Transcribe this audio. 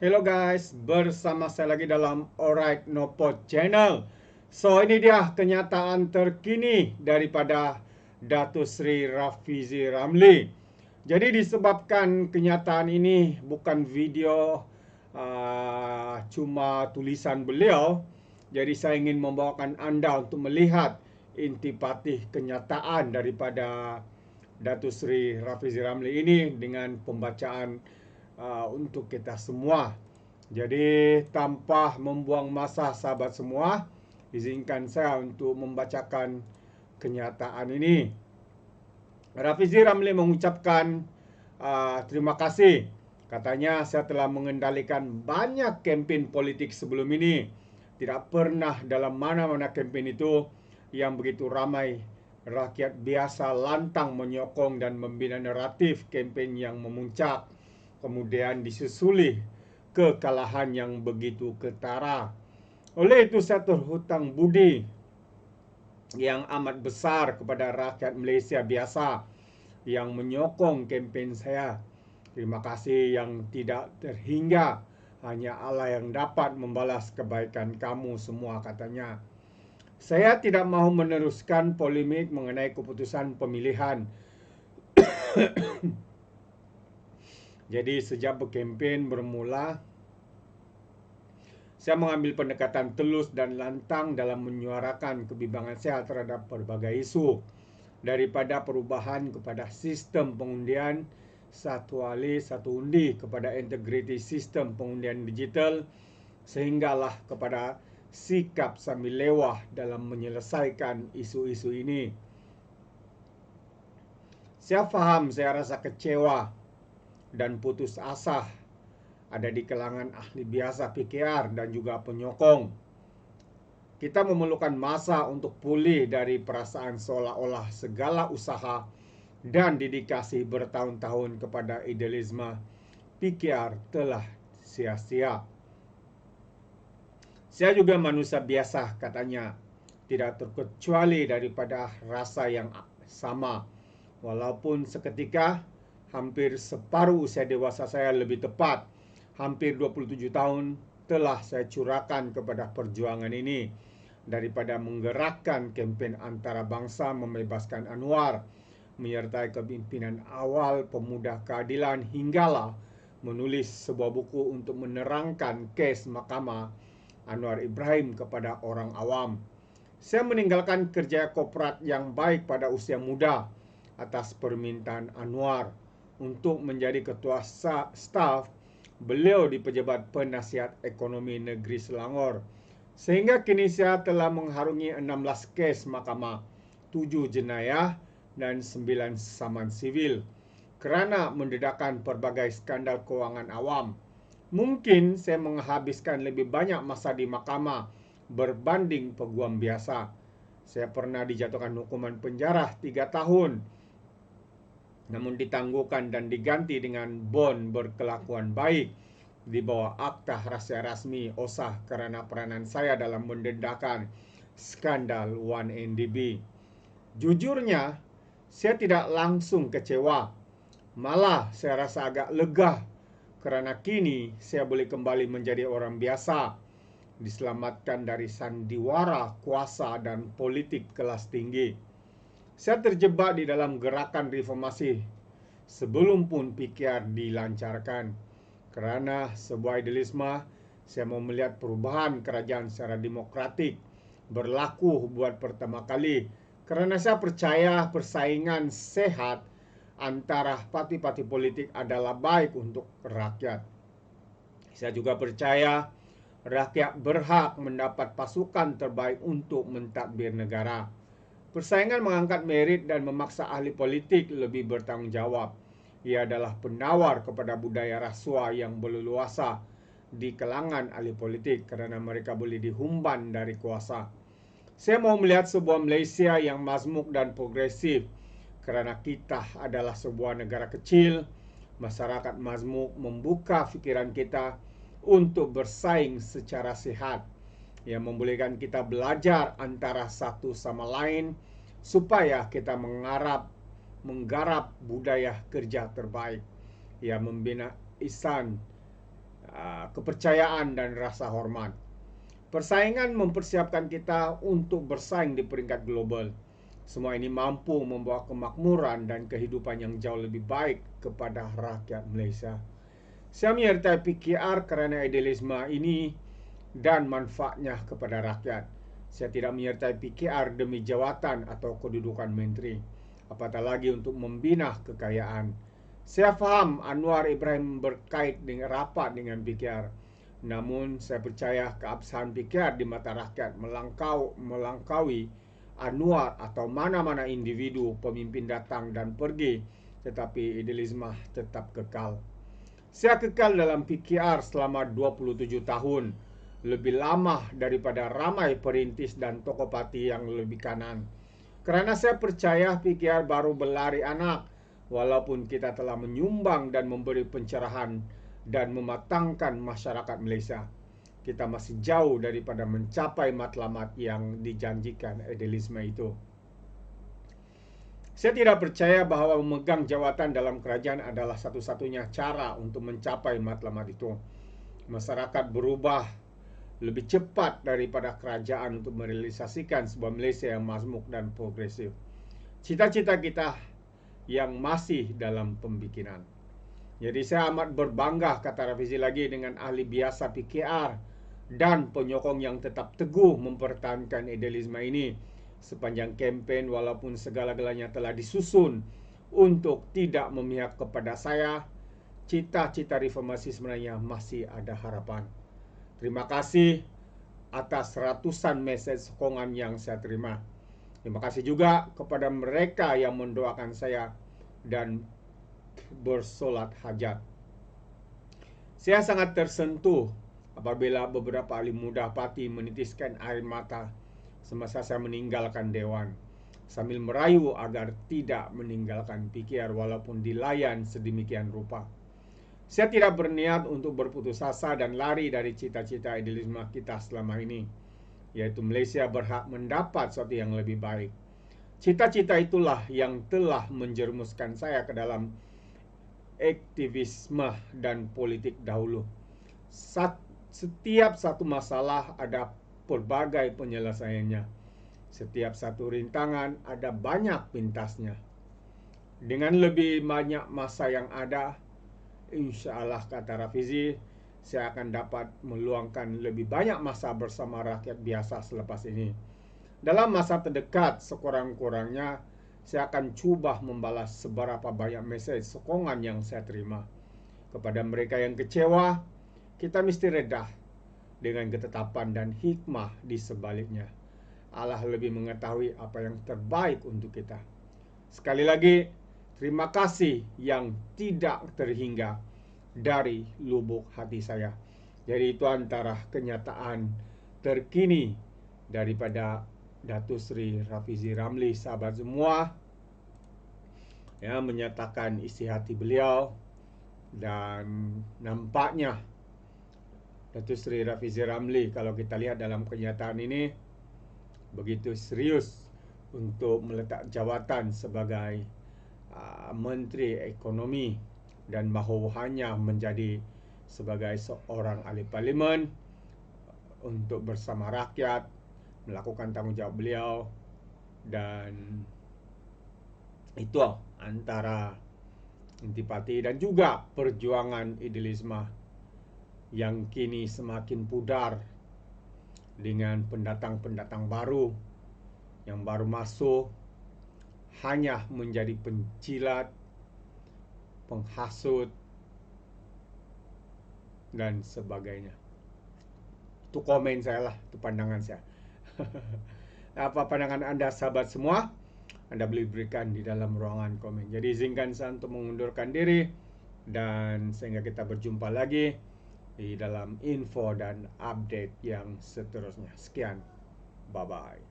Hello guys, bersama saya lagi dalam Alright Nopod Channel. So ini dia kenyataan terkini daripada Datuk Seri Rafizi Ramli. Jadi disebabkan kenyataan ini bukan video cuma tulisan beliau, jadi saya ingin membawakan anda untuk melihat intipati kenyataan daripada Datuk Seri Rafizi Ramli ini dengan pembacaan untuk kita semua. Jadi tanpa membuang masa sahabat semua, izinkan saya untuk membacakan kenyataan ini. Rafizi Ramli mengucapkan terima kasih. Katanya, saya telah mengendalikan banyak kempen politik sebelum ini. Tidak pernah dalam mana-mana kempen itu yang begitu ramai rakyat biasa lantang menyokong dan membina naratif kempen yang memuncak, kemudian disusuli kekalahan yang begitu ketara. Oleh itu saya terhutang budi yang amat besar kepada rakyat Malaysia biasa yang menyokong kempen saya. Terima kasih yang tidak terhingga. Hanya Allah yang dapat membalas kebaikan kamu semua, katanya. Saya tidak mahu meneruskan polemik mengenai keputusan pemilihan. Jadi sejak berkempen bermula, saya mengambil pendekatan telus dan lantang dalam menyuarakan kebimbangan saya terhadap berbagai isu. Daripada perubahan kepada sistem pengundian satu ahli satu undi, kepada integriti sistem pengundian digital, sehinggalah kepada sikap sambil lewah dalam menyelesaikan isu-isu ini. Saya faham, saya rasa kecewa dan putus asa ada di kalangan ahli biasa PKR dan juga penyokong. Kita memerlukan masa untuk pulih dari perasaan seolah-olah segala usaha dan dedikasi bertahun-tahun kepada idealisme PKR telah sia-sia. Saya juga manusia biasa, katanya, tidak terkecuali daripada rasa yang sama. Walaupun seketika hampir separuh usia dewasa saya, lebih tepat hampir 27 tahun, telah saya curahkan kepada perjuangan ini. Daripada menggerakkan kempen antarabangsa membebaskan Anwar, menyertai kepimpinan awal pemuda keadilan, hinggalah menulis sebuah buku untuk menerangkan kes Mahkamah Anwar Ibrahim kepada orang awam. Saya meninggalkan kerja korporat yang baik pada usia muda atas permintaan Anwar untuk menjadi ketua staf beliau di Pejabat Penasihat Ekonomi Negeri Selangor. Sehingga kini saya telah mengharungi 16 kes mahkamah, 7 jenayah dan 9 saman sivil kerana mendedahkan pelbagai skandal kewangan awam. Mungkin saya menghabiskan lebih banyak masa di mahkamah berbanding peguam biasa. Saya pernah dijatuhkan hukuman penjara 3 tahun, namun ditangguhkan dan diganti dengan bon berkelakuan baik di bawah Akta Rahsia Rasmi OSAH kerana peranan saya dalam mendedahkan skandal 1MDB. Jujurnya, saya tidak langsung kecewa. Malah saya rasa agak lega kerana kini saya boleh kembali menjadi orang biasa, diselamatkan dari sandiwara kuasa dan politik kelas tinggi. Saya terjebak di dalam gerakan reformasi sebelum pun PKR dilancarkan. Kerana sebuah idealisme, saya mau melihat perubahan kerajaan secara demokratik berlaku buat pertama kali. Kerana saya percaya persaingan sehat antara parti-parti politik adalah baik untuk rakyat. Saya juga percaya rakyat berhak mendapat pasukan terbaik untuk mentadbir negara. Persaingan mengangkat merit dan memaksa ahli politik lebih bertanggungjawab. Ia adalah penawar kepada budaya rasuah yang berleluasa di kalangan ahli politik kerana mereka boleh dihumban dari kuasa. Saya mau melihat sebuah Malaysia yang mazmuk dan progresif kerana kita adalah sebuah negara kecil. Masyarakat mazmuk membuka fikiran kita untuk bersaing secara sihat, yang membolehkan kita belajar antara satu sama lain supaya kita menggarap budaya kerja terbaik. yang membina ihsan, kepercayaan dan rasa hormat. Persaingan mempersiapkan kita untuk bersaing di peringkat global. Semua ini mampu membawa kemakmuran dan kehidupan yang jauh lebih baik kepada rakyat Malaysia. Saya menyertai PKR kerana idealisme ini dan manfaatnya kepada rakyat. Saya tidak menyertai PKR demi jawatan atau kedudukan menteri, apatah lagi untuk membina kekayaan. Saya faham Anwar Ibrahim berkait dengan rapat dengan PKR. Namun saya percaya keabsahan PKR di mata rakyat melangkaui Anwar atau mana-mana individu pemimpin datang dan pergi, tetapi idealisme tetap kekal. Saya kekal dalam PKR selama 27 tahun, lebih lama daripada ramai perintis dan tokoh parti yang lebih kanan. Kerana saya percaya PKR baru berlari anak, walaupun kita telah menyumbang dan memberi pencerahan dan mematangkan masyarakat Malaysia. Kita masih jauh daripada mencapai matlamat yang dijanjikan idealisme itu. Saya tidak percaya bahawa memegang jawatan dalam kerajaan adalah satu-satunya cara untuk mencapai matlamat itu. Masyarakat berubah lebih cepat daripada kerajaan untuk merealisasikan sebuah Malaysia yang majmuk dan progresif. Cita-cita kita yang masih dalam pembikinan. Jadi saya amat berbangga, kata Rafizi lagi, dengan ahli biasa PKR dan penyokong yang tetap teguh mempertahankan idealisme ini sepanjang kempen, walaupun segala-galanya telah disusun untuk tidak memihak kepada saya. Cita-cita reformasi sebenarnya masih ada harapan. Terima kasih atas ratusan mesej sokongan yang saya terima. Terima kasih juga kepada mereka yang mendoakan saya dan bersolat hajat. Saya sangat tersentuh apabila beberapa ahli muda parti menitiskan air mata semasa saya meninggalkan Dewan, sambil merayu agar tidak meninggalkan PKR walaupun dilayan sedemikian rupa. Saya tidak berniat untuk berputus asa dan lari dari cita-cita idealisme kita selama ini, yaitu Malaysia berhak mendapat sesuatu yang lebih baik. Cita-cita itulah yang telah menjerumuskan saya ke dalam aktivisme dan politik dahulu. Setiap satu masalah ada pelbagai penyelesaiannya. Setiap satu rintangan ada banyak pintasnya. Dengan lebih banyak masa yang ada, insya-Allah, kata Rafizi, saya akan dapat meluangkan lebih banyak masa bersama rakyat biasa selepas ini. Dalam masa terdekat, sekurang-kurangnya saya akan cuba membalas seberapa banyak mesej sokongan yang saya terima. Kepada mereka yang kecewa, kita mesti redah dengan ketetapan dan hikmah di sebaliknya. Allah lebih mengetahui apa yang terbaik untuk kita. Sekali lagi, terima kasih yang tidak terhingga dari lubuk hati saya. Jadi itu antara kenyataan terkini daripada Datuk Seri Rafizi Ramli, sahabat semua, ya, menyatakan isi hati beliau. Dan nampaknya Datuk Seri Rafizi Ramli, kalau kita lihat dalam kenyataan ini, begitu serius untuk meletak jawatan sebagai Menteri Ekonomi dan bawahannya menjadi sebagai seorang ahli parlimen untuk bersama rakyat melakukan tanggungjawab beliau. Dan itu antara intipati dan juga perjuangan idealisme yang kini semakin pudar dengan pendatang-pendatang baru yang baru masuk, hanya menjadi pencilat, penghasut, dan sebagainya. Itu komen saya lah, itu pandangan saya. Apa pandangan Anda, sahabat semua? Anda boleh berikan di dalam ruangan komen. Jadi izinkan saya untuk mengundurkan diri, dan sehingga kita berjumpa lagi di dalam info dan update yang seterusnya. Sekian, bye-bye.